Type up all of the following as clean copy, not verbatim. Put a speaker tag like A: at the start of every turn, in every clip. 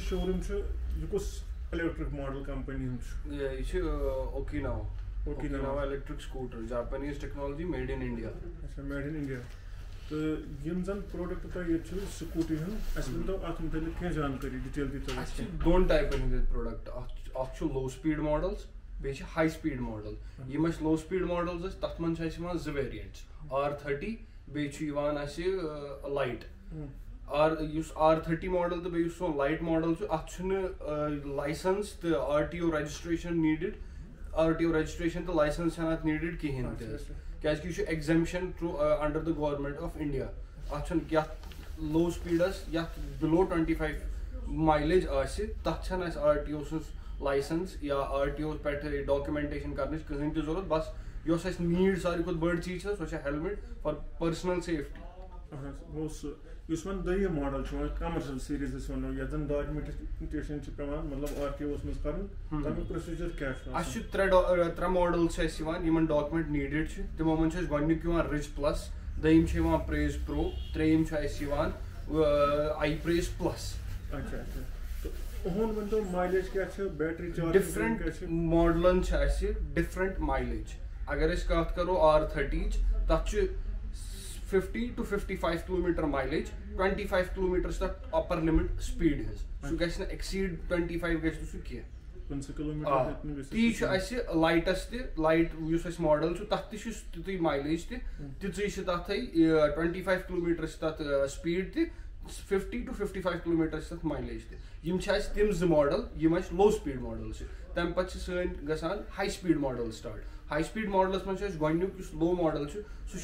A: showroom electric model company.
B: Yeah, it's Okinawa electric scooter, Japanese technology made in India.
A: Made in India. So, यम जन product तो ये चीज़ scooty है, ऐसे तो आप मुझे क्या जानकारी detail दी तो
B: Actually, don't type in this product. Actual low speed models, बेशक high speed model. ये मच low speed models है, तब मन चाहिए सिर्फ ज़ variants. R30, बेचू इवान ऐसे light. use R30 model तो बेचू so light model जो actually license the RTO registration needed. RTO registration तो license है ना needed की Hindi. Because you should exemption through under the government of India. Actually, yeah, low speeders, yeah, below 25 mileage आसे तच्छन ऐस RTO license या RTO पे documentation करने की कहीं तो ज़रूरत बस यो ऐस need सारी कुछ बड़ी चीज़ है सोचा helmet for personal safety.
A: This one the model commercial series this one या जन documentation ची प्रमाण मतलब RTO उसमें करन तब procedure क्या है?
B: आशु त्रे models है सिवान ये मन document needed ची तो मोमेंट है गन्नी क्यों Rich Plus दहीम ची वहाँ Praise Pro त्रेम ची सिवान I Praise Plus.
A: अच्छा तो होन बंदो mileage क्या है battery charge
B: different model ची ऐसे different mileage अगर इस बात करो R30 तच्चे 50 to 55 kilometer mileage, 25 kilometers the upper limit speed is. So guys na exceed 25 guys to kiya.
A: 1 kilometer
B: ती ऐसे lightest light use इस model so तक ती mileage ती ती तक 25 kilometers तक speed ती 50 to 55 kilometers तक mileage ती. यम छाइस तिम ज़ model यम ऐसे low speed model से. तम पच्चे सन गसान high speed model start. High speed models में चीज़ गन्नी किस low model चु सो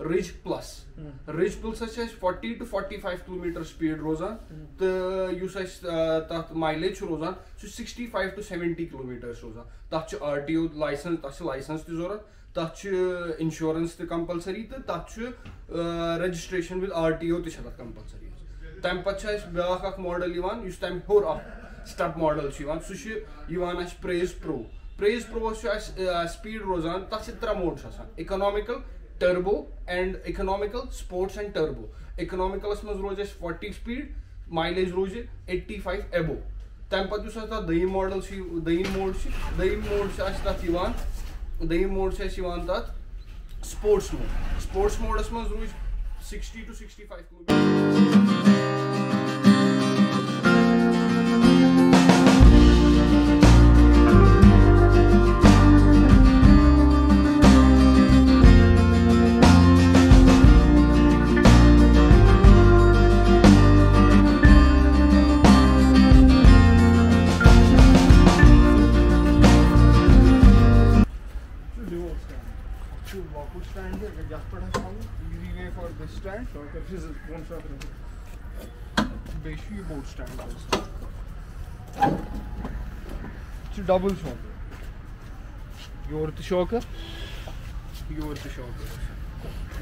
B: Rich Plus. Rich Plus से 40 to 45 kilometer speed रोज़ान तो यूस तक mileage रोज़ान सो 65 to 70 kilometers रोज़ान तक च RTO license तक च license ती ज़रूरत तक च insurance ती compulsory तो तक च registration with RTO ती शरत compulsory. तम पच्चा इस ब्याह का model इवान यूस तम होर step model इवान सो इवान ऐस Praise Pro. Praise Pro speed rozan तक त्रा मोड्स आसान economical, turbo and economical, sports and turbo. Economical में रोज 40 speed, mileage रोज 85 above. तम पत्तु साथ दही model सी दही mode से आज तक इवान दही mode से इवान तक sports mode में रोज 60 to 65 kilometers. Boat stand it's a double shocker. Your the shocker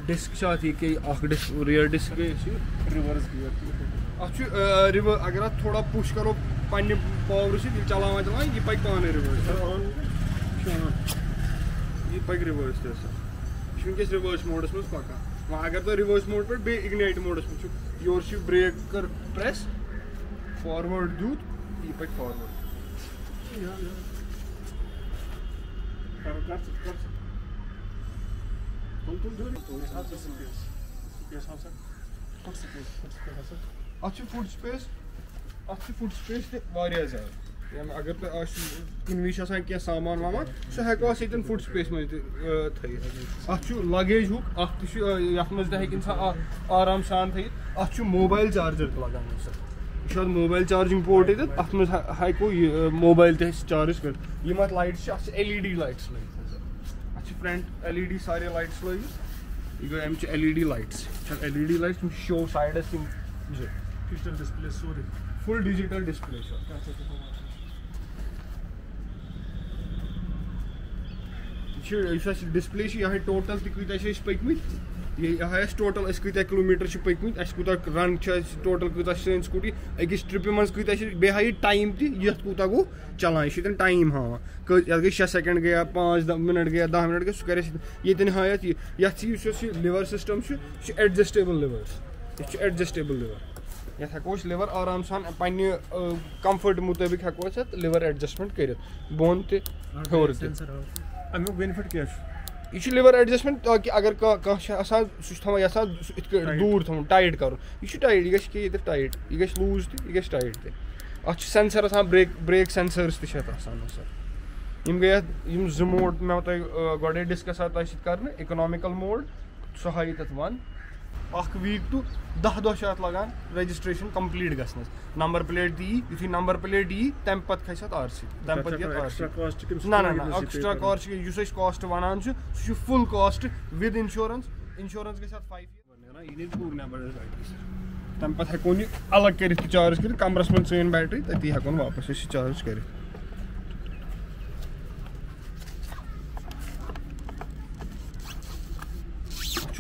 B: disc चाहती के आख disc rear disc के reverse gear अच्छा रिवर अगर आप थोड़ा push करो पानी power से दिल चलावा ये बाइक पाने reverse ये बाइक reverse जैसा क्योंकि reverse mode में पका वहाँ अगर तो reverse mode पर बे ignite mode में चुप your shift brake कर press forward dude keep it forward foot space वारिया ज़्यादा अगर तो आज कुन्वीश आसान क्या सामान वामान सो हैको आसितन foot space में थी अच्छु luggage hook अच्छु याफ़मज़ दे है आराम सान थी अच्छु mobile charger लगाना सर शायद मोबाइल चार्जिंग पोर्ट है अत में हैको मोबाइल ते चार्ज कर ये मत लाइट्स छ एलईडी लाइट्स लगी अच्छा फ्रंट एलईडी सारे लाइट्स लगी ये एम LED lights LED lights show साइडस थिंग
A: digital display sorry
B: full digital display छ डिस्प्ले छ यहाँ टोटल त कूता छ पकमित ये यहाँ टोटल कूत किलोमीटर पकमित कूत रन टोटल कूत स्कूटी अकिस ट्रिप मज कूत बे हा टाइम तूत गो चलान यह टाइम हां ये गई 6 सेकंड गया 5 मिनट गया 10 मिनट गया सह कर ये हायत ये लिवर सिस्टम एडजस्टेबल लिवर यह एडजस्टेबल लिवर ये हेको लिवर आराम सान पन्ने कंफर्ट मुताबिक हेको लिवर एडजस्टमेंट करित बोन ते हेर ते
A: अमिक बेनिफिट क्या
B: यह लिवर एडजस्टमेंट ताकि अगर दूर थोन टाइट कर यह टाइट यह ये टाइट यह लूज यह टाइट ते सेंसर ब्रेक सेंसर्स ते सर यम गए जो मोड मे गोडे डिस्कस कर इकोनॉमिकल मोड सह हाई तथ वन वीक टू 10 दह लगान रजिस्ट्रेशन कंप्लीट गसनस नंबर प्लेट दी यु नंबर प्लेट दी तम पत खस आरसी तम पत ना एक्स्ट्रा कॉस्ट कॉस्ट वनान सह full cost with insurance insurance गस 5 ईयर तम पत हेको अलग कर चार्ज कर कमरस मन सन बैटरी तती हेको वापस चार्ज कर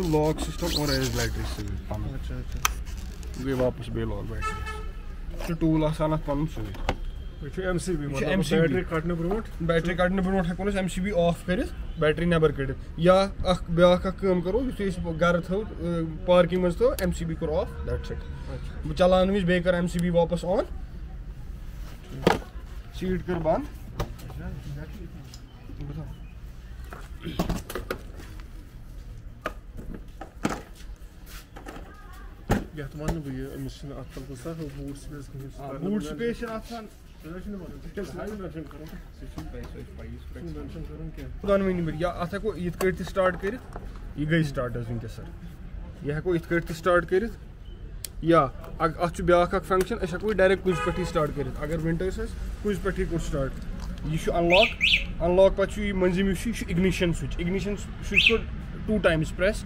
B: लॉक सिस्टम और एज बैटरी गई वापस बे लॉक बैटरी टूल आसान पन बैटरी कड़ने ब्रो हेको MCB ऑफ कर बैटरी नबर कड़ या ब्या करो गर थो पार्किंग मज थो MCB कोर ऑफ दैट्स इट चलान विज बे कर MCB वापस ऑन सीट कर बंद बूट स्पेस या अत हेको इत स्टार्ट कर यह गई स्टार्ट वनकस सर यह हेको इत स्टार्ट कर या अत ब्या फंक्शन हेको डायरेक्ट कुछ पे स्टार्ट कर अगर विंटर्स कुछ पे कोर स्टार्ट यह अनलॉक पे मंजिम इग्निशन स्विच को 2 टाइम्स प्रेस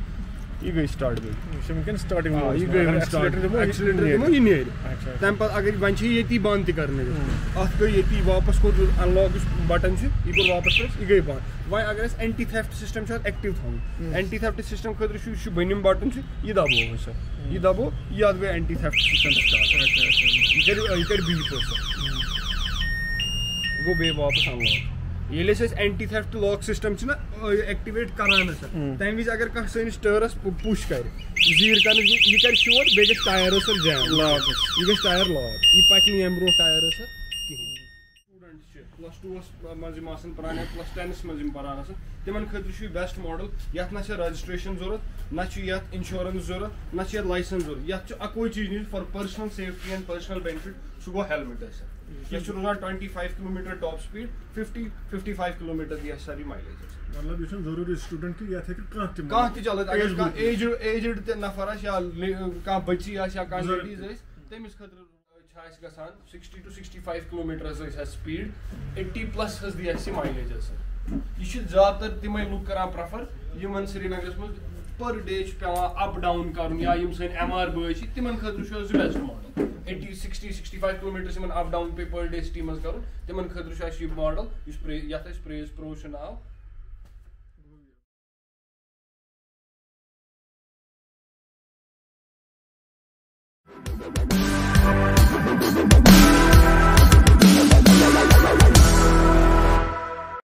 B: यह गई स्टार्ट गई स्टार्टिंग तम पे अगर वन ये बंद कर अत गई ये वापस कोर अनलॉक बटन यह कोर वापस प्रेस यह गई बंद वह अगर एंटी थेफ्ट सिस्टम एक्टिव थोन एंटी थेफ्ट सिस्टम खुद बनिम बटन यह दबो सर यह दबो यह गई एंटी थेफ्ट सिस्टम स्टार्ट यह कर बीप सर गो बे वापस अनलॉक ये anti theft lock system activate करान सर तम विज अगर कह सैनिस टायरस पुश कर जीर कर यह कर शोर बे गई टायर सर जैम लॉक यह गई टायर लॉक यह पक ब्रो टायर सर कहें +2 मज पान +10 मज पान तिम खतर बेस्ट मॉडल ये ना रजिस्ट्रेशन जरूरत ना इंश्योरेंस जरूरत ना लाइसेंस जरूरत ये अको चीज for personal safety and personal benefit सह गो हेलमेट सर यह रोजान 25 किलोमीटर टॉप स्पीड 50-55 किलोमीटर दी सारी माइलेज
A: मतलब यह जरूरी स्टूडेंट कि ये
B: चलत अगर एजड नफर या कह बच्ची या लेडीज तमिस खतर 60 to 65 kilometre speed 80+ the mileage यह ज्यादातर तम लुक कर प्रेफर यमन श्रीनगर मज पर डे पेवान अप डाउन कर या सन MR बॉय तिम खतर best model 80-60-65 kilometre up down पे पर डे सिटी मज कर तिम खतर मॉडल प्रेज प्रो नाव